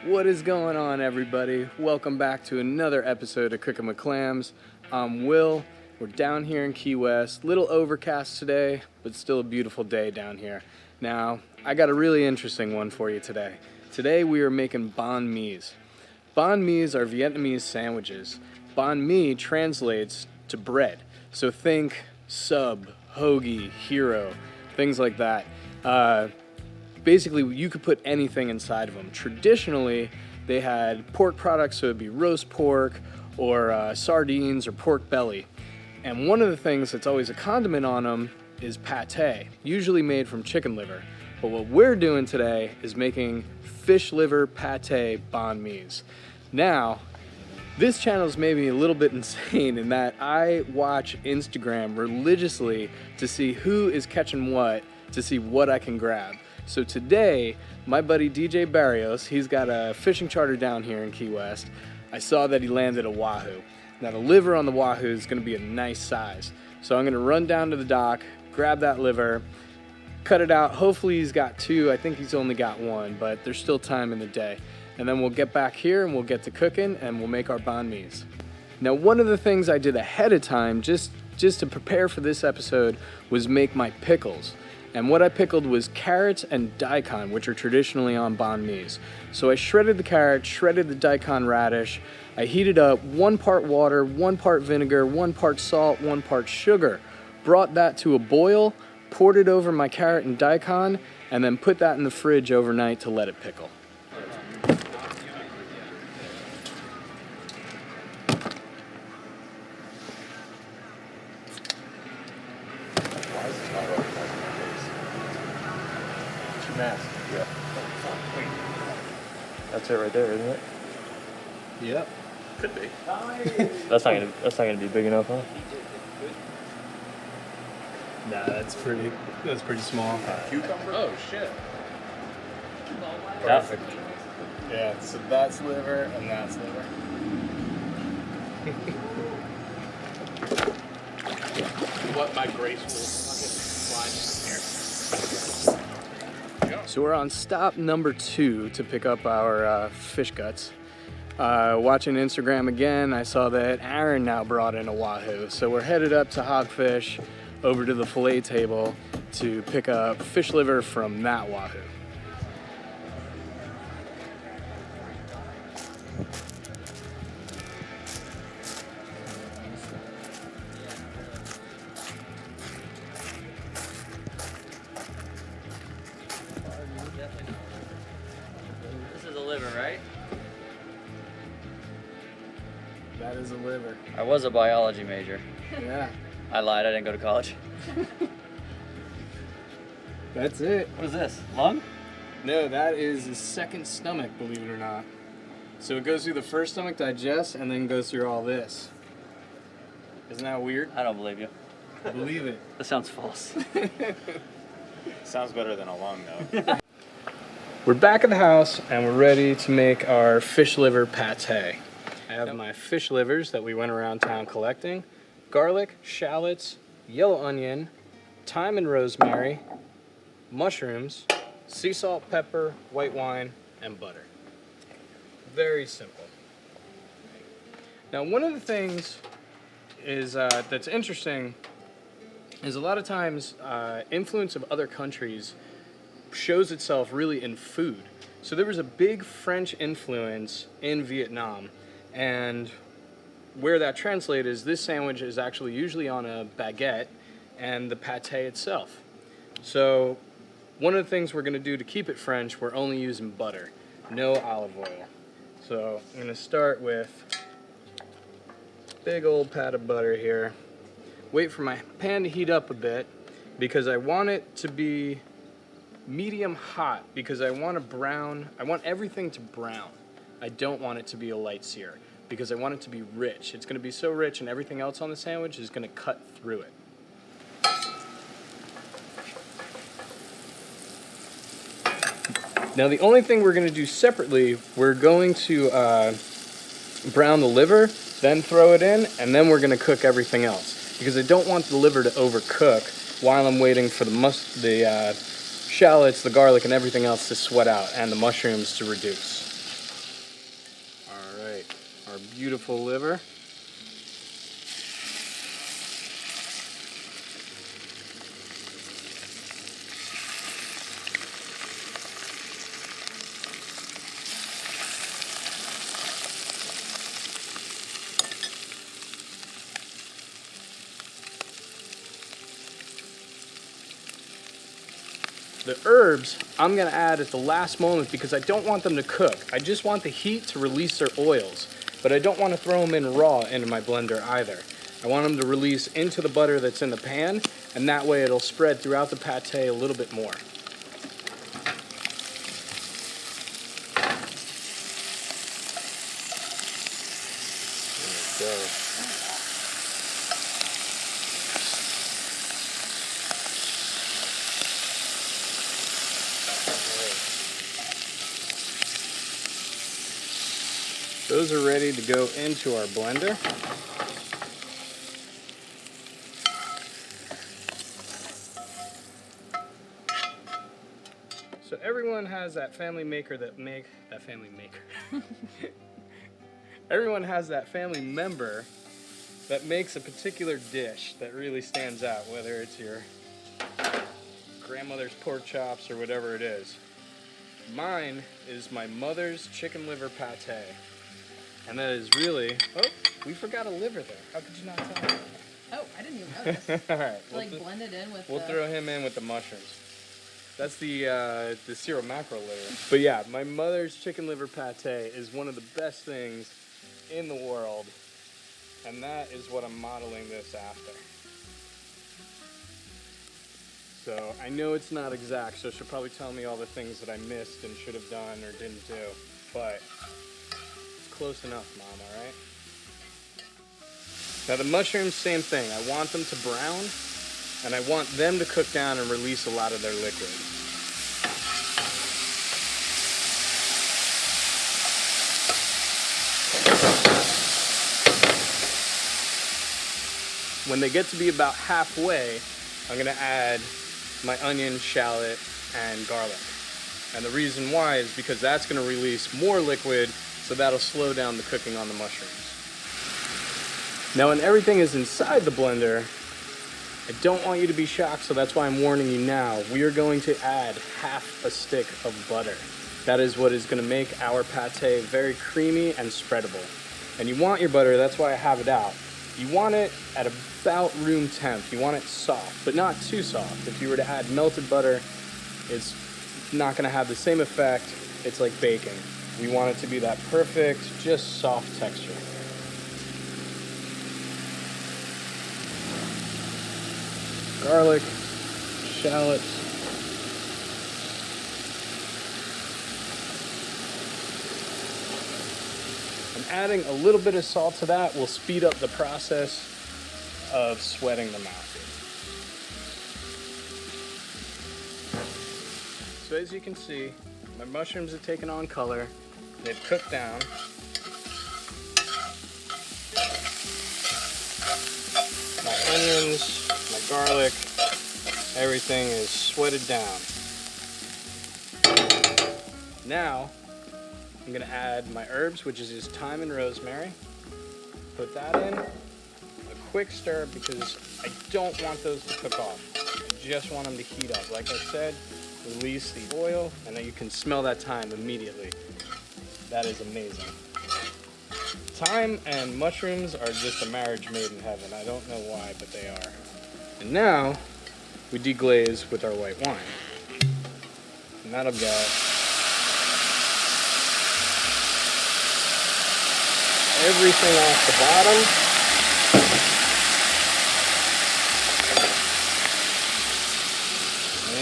What is going on, everybody? Welcome back to another episode of Cooking with Clams. I'm Will. We're down here in Key West. Little overcast today, but still a beautiful day down here. Now, I got a really interesting one for you today. Today we are making banh mi's. Banh mi's are Vietnamese sandwiches. Banh mi translates to bread. So think sub, hoagie, hero, things like that. Basically, you could put anything inside of them. Traditionally, they had pork products, so it'd be roast pork or sardines or pork belly. And one of the things that's always a condiment on them is pate, usually made from chicken liver. But what we're doing today is making fish liver pate banh mi's. Now, this channel is maybe a little bit insane in that I watch Instagram religiously to see who is catching what, to see what I can grab. So today, my buddy DJ Barrios, he's got a fishing charter down here in Key West. I saw that he landed a Wahoo. Now the liver on the Wahoo is gonna be a nice size. So I'm gonna run down to the dock, grab that liver, cut it out. Hopefully he's got two. I think he's only got one, but there's still time in the day. And then we'll get back here and we'll get to cooking and we'll make our banh mi's. Now one of the things I did ahead of time, just to prepare for this episode, was make my pickles. And what I pickled was carrots and daikon, which are traditionally on banh mi's. So I shredded the carrot, shredded the daikon radish. I heated up 1 part water, 1 part vinegar, 1 part salt, 1 part sugar. Brought that to a boil, poured it over my carrot and daikon, and then put that in the fridge overnight to let it pickle. Mask. Yeah. That's it right there, isn't it? Yep. Could be. That's not gonna be big enough, huh? Nah, that's pretty small. Cucumber? Oh shit. Perfect. Yeah, so that's liver and that's liver. What my graceful fucking slide here. So we're on stop number 2 to pick up our fish guts. Watching Instagram again, I saw that Aaron now brought in a Wahoo. So we're headed up to Hogfish, over to the fillet table to pick up fish liver from that Wahoo. This is a liver, right? That is a liver. I was a biology major. Yeah, I lied, I didn't go to college. that's it. What is this? Lung? No, that is the second stomach, believe it or not. So it goes through the first stomach, digests, and then goes through all this. Isn't that weird? I don't believe you. Believe it. That sounds false. Sounds better than a lung, though. We're back at the house and we're ready to make our fish liver pate. I have my fish livers that we went around town collecting. Garlic, shallots, yellow onion, thyme and rosemary, mushrooms, sea salt, pepper, white wine, and butter. Very simple. Now one of the things is that's interesting is a lot of times influence of other countries shows itself really in food. So there was a big French influence in Vietnam, and where that translates is this sandwich is actually usually on a baguette and the pate itself. So one of the things we're gonna do to keep it French, we're only using butter, no olive oil. So I'm gonna start with big old pat of butter here. Wait for my pan to heat up a bit because I want it to be medium hot because I want everything to brown. I don't want it to be a light sear because I want it to be rich. It's gonna be so rich and everything else on the sandwich is gonna cut through it. Now the only thing we're gonna do separately, we're going to brown the liver, then throw it in, and then we're gonna cook everything else because I don't want the liver to overcook while I'm waiting for the shallots, the garlic, and everything else to sweat out, and the mushrooms to reduce. our beautiful liver. The herbs I'm gonna add at the last moment because I don't want them to cook. I just want the heat to release their oils, but I don't want to throw them in raw into my blender either. I want them to release into the butter that's in the pan, and that way it'll spread throughout the pate a little bit more. There we go. Those are ready to go into our blender. So everyone has that family maker everyone has that family member that makes a particular dish that really stands out, whether it's your grandmother's pork chops or whatever it is. Mine is my mother's chicken liver pate. And that is really, oh, we forgot a liver there. How could you not tell me? Oh, I didn't even notice. All right. Like blend it in with We'll throw him in with the mushrooms. That's the Cyril mackerel liver. But yeah, my mother's chicken liver pate is one of the best things in the world. And that is what I'm modeling this after. So I know it's not exact, so she'll probably tell me all the things that I missed and should have done or didn't do. But close enough, Mom, all right? Now the mushrooms, same thing. I want them to brown, and I want them to cook down and release a lot of their liquid. When they get to be about halfway, I'm gonna add my onion, shallot, and garlic. And the reason why is because that's gonna release more liquid, so that'll slow down the cooking on the mushrooms. Now when everything is inside the blender, I don't want you to be shocked, so that's why I'm warning you now. We are going to add half a stick of butter. That is what is going to make our pate very creamy and spreadable. And you want your butter, that's why I have it out. You want it at about room temp. You want it soft, but not too soft. If you were to add melted butter, it's not going to have the same effect. It's like baking. We want it to be that perfect, just soft texture. Garlic, shallots. And adding a little bit of salt to that will speed up the process of sweating them out. So as you can see, my mushrooms have taken on color. They've cooked down. My onions, my garlic, everything is sweated down. Now, I'm gonna add my herbs, which is just thyme and rosemary. Put that in. A quick stir because I don't want those to cook off. I just want them to heat up. Like I said, release the oil, and then you can smell that thyme immediately. That is amazing. Thyme and mushrooms are just a marriage made in heaven. I don't know why, but they are. And now, we deglaze with our white wine. And that'll go everything off the bottom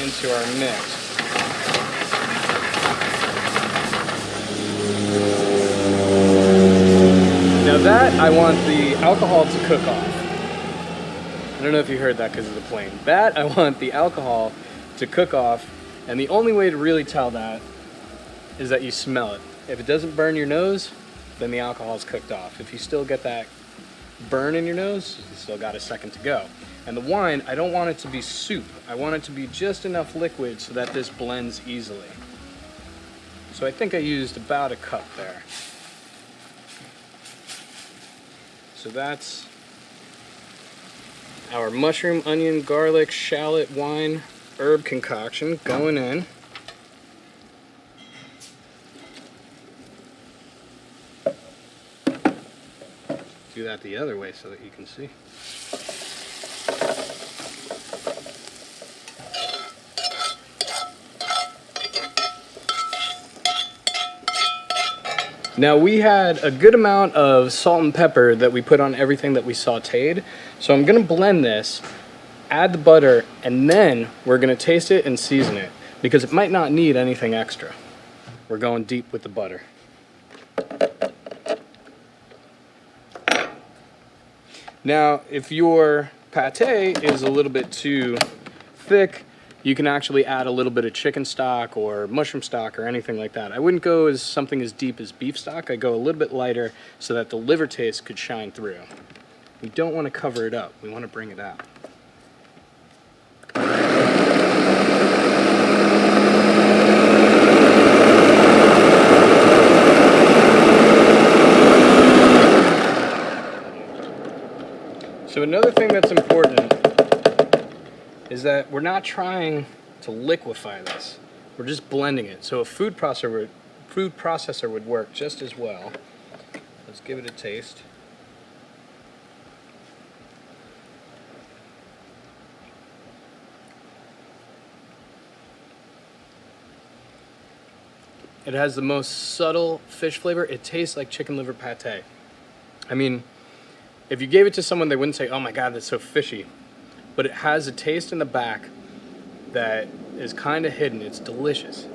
into our mix. Now that, I want the alcohol to cook off. I don't know if you heard that because of the plane. That, I want the alcohol to cook off, and the only way to really tell that is that you smell it. If it doesn't burn your nose, then the alcohol's cooked off. If you still get that burn in your nose, you still got a second to go. And the wine, I don't want it to be soup. I want it to be just enough liquid so that this blends easily. So I think I used about a cup there. So that's our mushroom, onion, garlic, shallot, wine, herb concoction going in. Do that the other way so that you can see. Now we had a good amount of salt and pepper that we put on everything that we sauteed. So I'm gonna blend this, add the butter, and then we're gonna taste it and season it because it might not need anything extra. We're going deep with the butter. Now, if your pate is a little bit too thick, you can actually add a little bit of chicken stock or mushroom stock or anything like that. I wouldn't go as something as deep as beef stock. I go a little bit lighter so that the liver taste could shine through. We don't want to cover it up. We want to bring it out. So another thing that's important is that we're not trying to liquefy this. We're just blending it. So a food processor would work just as well. Let's give it a taste. It has the most subtle fish flavor. It tastes like chicken liver pate. I mean, if you gave it to someone, they wouldn't say, oh my God, that's so fishy. But it has a taste in the back that is kind of hidden. It's delicious.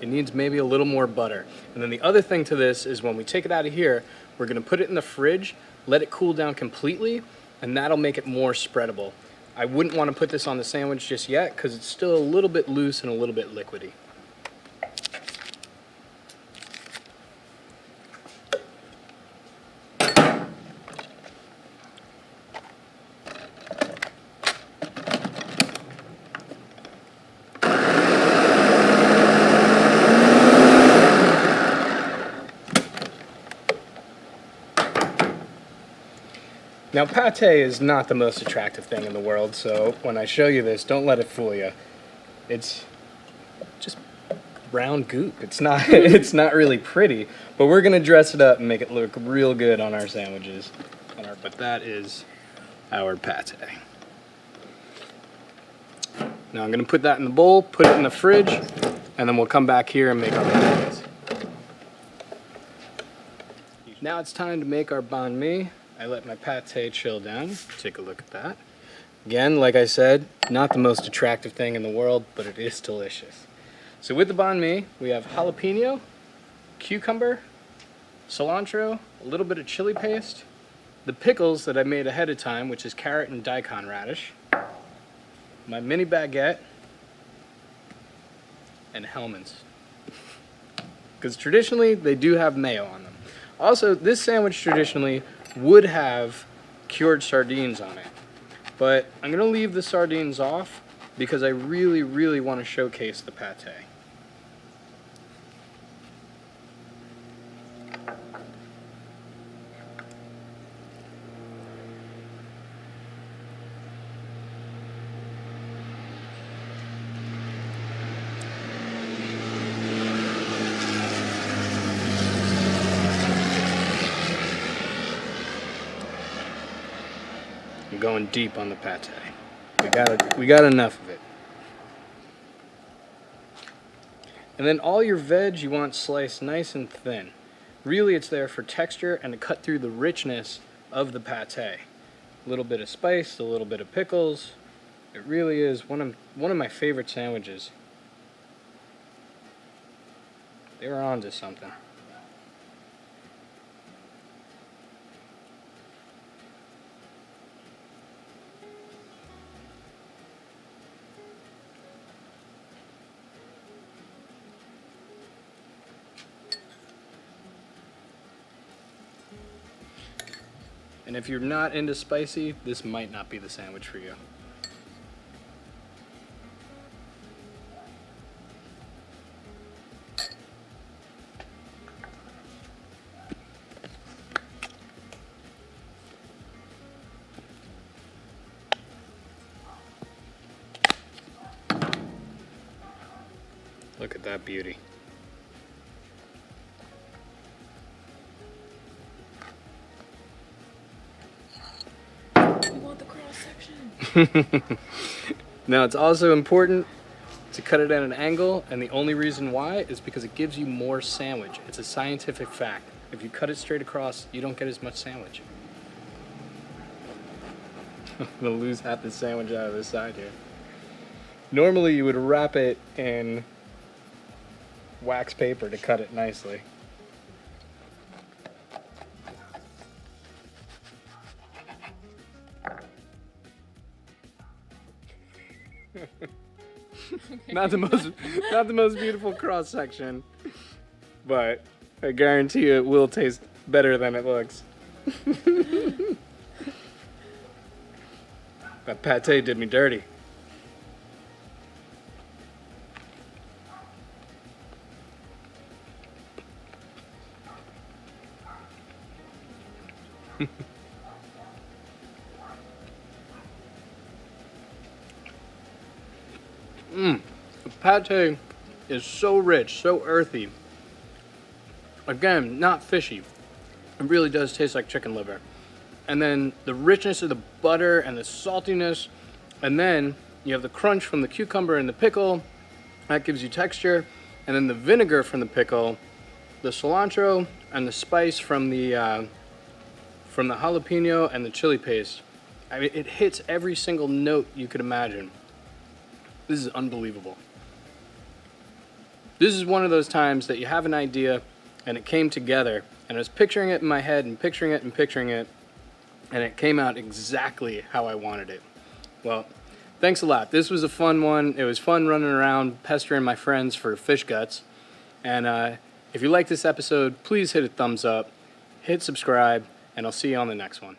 It needs maybe a little more butter. And then the other thing to this is when we take it out of here, we're gonna put it in the fridge, let it cool down completely, and that'll make it more spreadable. I wouldn't want to put this on the sandwich just yet because it's still a little bit loose and a little bit liquidy. Now, pate is not the most attractive thing in the world, so when I show you this, don't let it fool you. It's just round goop. It's not, it's not really pretty, but we're gonna dress it up and make it look real good on our sandwiches. But that is our pate. Now I'm gonna put that in the bowl, put it in the fridge, and then we'll come back here and make our pates. Now it's time to make our banh mi. I let my pate chill down. Take a look at that. Again, like I said, not the most attractive thing in the world, but it is delicious. So with the banh mi, we have jalapeno, cucumber, cilantro, a little bit of chili paste, the pickles that I made ahead of time, which is carrot and daikon radish, my mini baguette, and Hellmann's. Because traditionally, they do have mayo on them. Also, this sandwich traditionally would have cured sardines on it. But I'm gonna leave the sardines off because I really, really want to showcase the pate. I'm going deep on the pate. We got enough of it. And then all your veg you want sliced nice and thin. Really, it's there for texture and to cut through the richness of the pate. A little bit of spice, a little bit of pickles. It really is one of my favorite sandwiches. They were onto something. And if you're not into spicy, this might not be the sandwich for you. that beauty. We want the cross section. Now it's also important to cut it at an angle, and the only reason why is because it gives you more sandwich. It's a scientific fact. If you cut it straight across, you don't get as much sandwich. I'm gonna lose half the sandwich out of this side here. Normally you would wrap it in wax paper to cut it nicely. Not the most beautiful cross section, but I guarantee you it will taste better than it looks. That pate did me dirty. The pate is so rich, so earthy. Again, not fishy. It really does taste like chicken liver. And then the richness of the butter and the saltiness, and then you have the crunch from the cucumber and the pickle. That gives you texture. And then the vinegar from the pickle, the cilantro, and the spice from the jalapeno and the chili paste. I mean, it hits every single note you could imagine. This is unbelievable. This is one of those times that you have an idea and it came together, and I was picturing it in my head and picturing it and picturing it, and it came out exactly how I wanted it. Well, thanks a lot. This was a fun one. It was fun running around pestering my friends for fish guts. And if you like this episode, please hit a thumbs up, hit subscribe, and I'll see you on the next one.